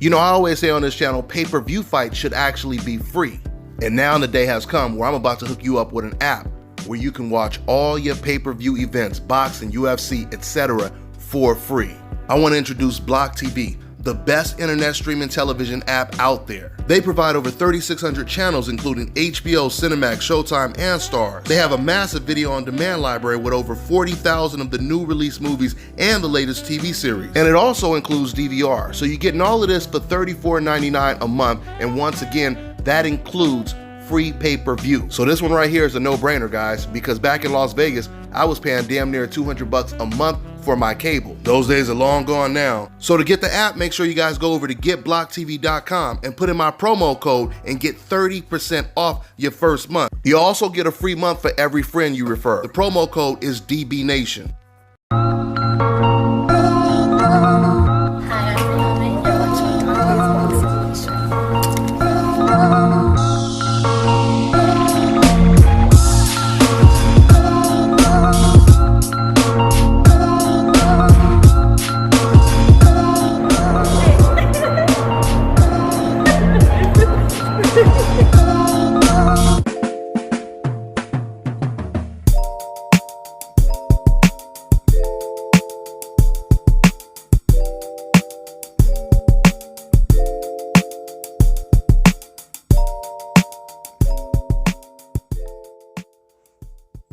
You know, I always say on this channel, pay-per-view fights should actually be free. And now the day has come where I'm about to hook you up with an app where you can watch all your pay-per-view events, boxing, UFC, etc. for free. I want to introduce Block TV, the best internet streaming television app out there. They provide over 3,600 channels, including HBO, Cinemax, Showtime, and Starz. They have a massive video on demand library with over 40,000 of the new release movies and the latest TV series. And it also includes DVR. So you're getting all of this for $34.99 a month. And once again, that includes free pay-per-view. So this one right here is a no-brainer, guys, because back in Las Vegas, I was paying damn near $200 a month for my cable. Those days are long gone now. So to get the app, make sure you guys go over to getblocktv.com and put in my promo code and get 30% off your first month. You also get a free month for every friend you refer. The promo code is DBNation.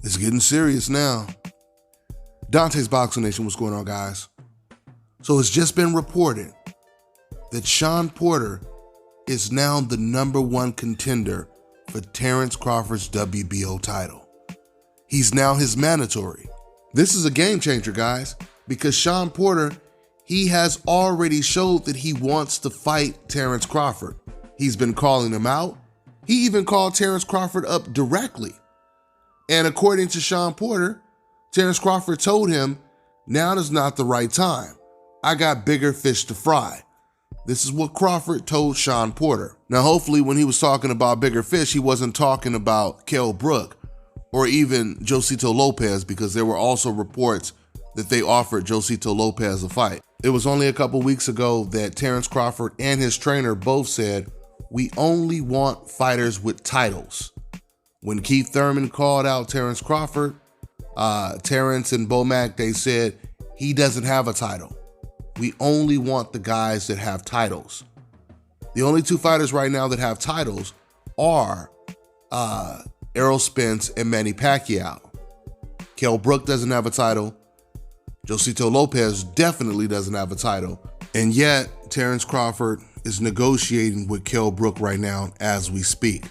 It's getting serious now. Dante's Boxing Nation, what's going on, guys? So it's just been reported that Shawn Porter is now the #1 contender for Terrence Crawford's WBO title. He's now his mandatory. This is a game changer, guys, because Shawn Porter, he has already showed that he wants to fight Terrence Crawford. He's been calling him out. He even called Terrence Crawford up directly. And according to Shawn Porter, Terrence Crawford told him, now is not the right time. I got bigger fish to fry. This is what Crawford told Shawn Porter. Now, hopefully when he was talking about bigger fish, he wasn't talking about Kell Brook or even Josito Lopez, because there were also reports that they offered Josito Lopez a fight. It was only a couple weeks ago that Terrence Crawford and his trainer both said, we only want fighters with titles. When Keith Thurman called out Terrence Crawford, Terrence and Bomac, they said he doesn't have a title. We only want the guys that have titles. The only two fighters right now that have titles are Errol Spence and Manny Pacquiao. Kell Brook doesn't have a title. Josito Lopez definitely doesn't have a title. And yet, Terrence Crawford is negotiating with Kell Brook right now as we speak.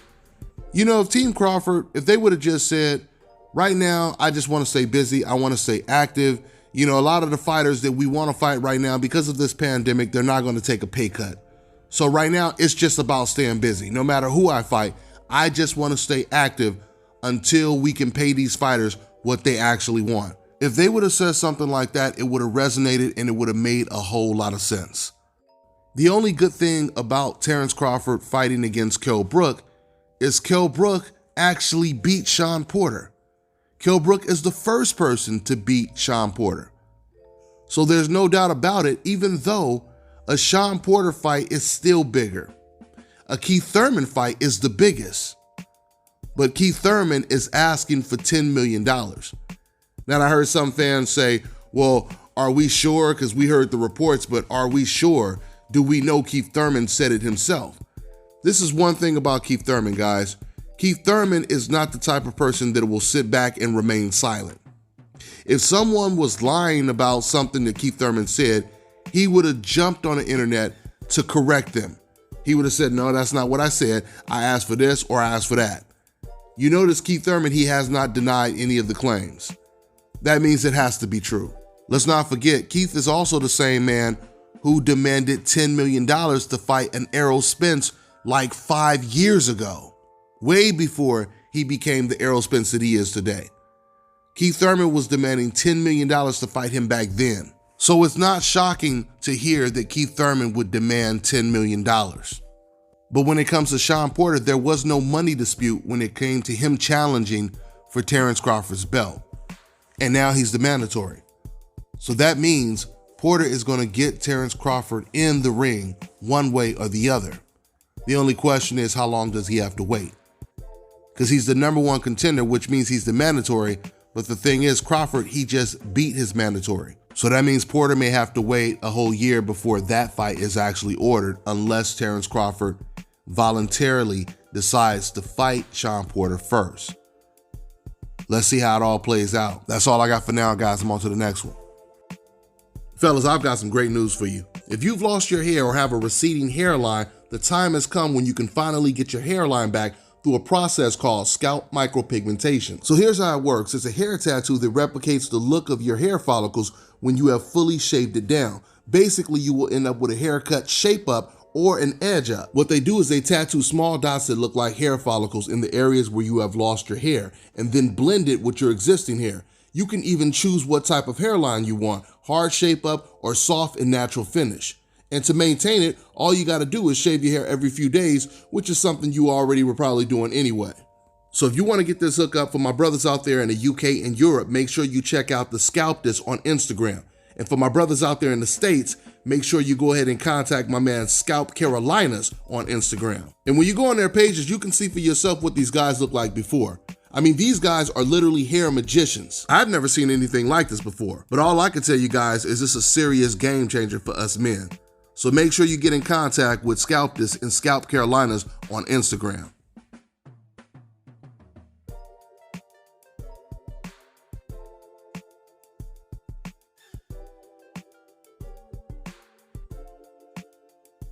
You know, if Team Crawford, if they would have just said, right now, I just want to stay busy, I want to stay active. You know, a lot of the fighters that we want to fight right now, because of this pandemic, they're not going to take a pay cut. So right now, it's just about staying busy. No matter who I fight, I just want to stay active until we can pay these fighters what they actually want. If they would have said something like that, it would have resonated and it would have made a whole lot of sense. The only good thing about Terrence Crawford fighting against Kell Brook is Kell Brook actually beat Shawn Porter. Kell Brook is the first person to beat Shawn Porter. So there's no doubt about it, even though a Shawn Porter fight is still bigger. A Keith Thurman fight is the biggest. But Keith Thurman is asking for $10 million. Now, I heard some fans say, well, are we sure? Because we heard the reports, but are we sure? Do we know Keith Thurman said it himself? This is one thing about Keith Thurman, guys. Keith Thurman is not the type of person that will sit back and remain silent. If someone was lying about something that Keith Thurman said, he would have jumped on the internet to correct them. He would have said, no, that's not what I said. I asked for this or I asked for that. You notice Keith Thurman, he has not denied any of the claims. That means it has to be true. Let's not forget, Keith is also the same man who demanded $10 million to fight an Errol Spence like 5 years ago, way before he became the Errol Spence that he is today. Keith Thurman was demanding $10 million to fight him back then. So it's not shocking to hear that Keith Thurman would demand $10 million. But when it comes to Shawn Porter, there was no money dispute when it came to him challenging for Terrence Crawford's belt. And now he's the mandatory. So that means Porter is going to get Terrence Crawford in the ring one way or the other. The only question is, how long does he have to wait? Because he's the #1 contender, which means he's the mandatory. But the thing is, Crawford, he just beat his mandatory. So that means Porter may have to wait a whole year before that fight is actually ordered, unless Terrence Crawford voluntarily decides to fight Shawn Porter first. Let's see how it all plays out. That's all I got for now, guys. I'm on to the next one. Fellas, I've got some great news for you. If you've lost your hair or have a receding hairline, the time has come when you can finally get your hairline back through a process called scalp micropigmentation. So here's how it works. It's a hair tattoo that replicates the look of your hair follicles when you have fully shaved it down. Basically, you will end up with a haircut shape up or an edge up. What they do is they tattoo small dots that look like hair follicles in the areas where you have lost your hair and then blend it with your existing hair. You can even choose what type of hairline you want, hard shape up or soft and natural finish. And to maintain it, all you gotta do is shave your hair every few days, which is something you already were probably doing anyway. So if you wanna get this hookup for my brothers out there in the UK and Europe, make sure you check out the Scalp This on Instagram. And for my brothers out there in the States, make sure you go ahead and contact my man Scalp Carolinas on Instagram. And when you go on their pages, you can see for yourself what these guys look like before. I mean, these guys are literally hair magicians. I've never seen anything like this before, but all I can tell you guys is this is a serious game changer for us men. So make sure you get in contact with Scalp This and Scalp Carolinas on Instagram.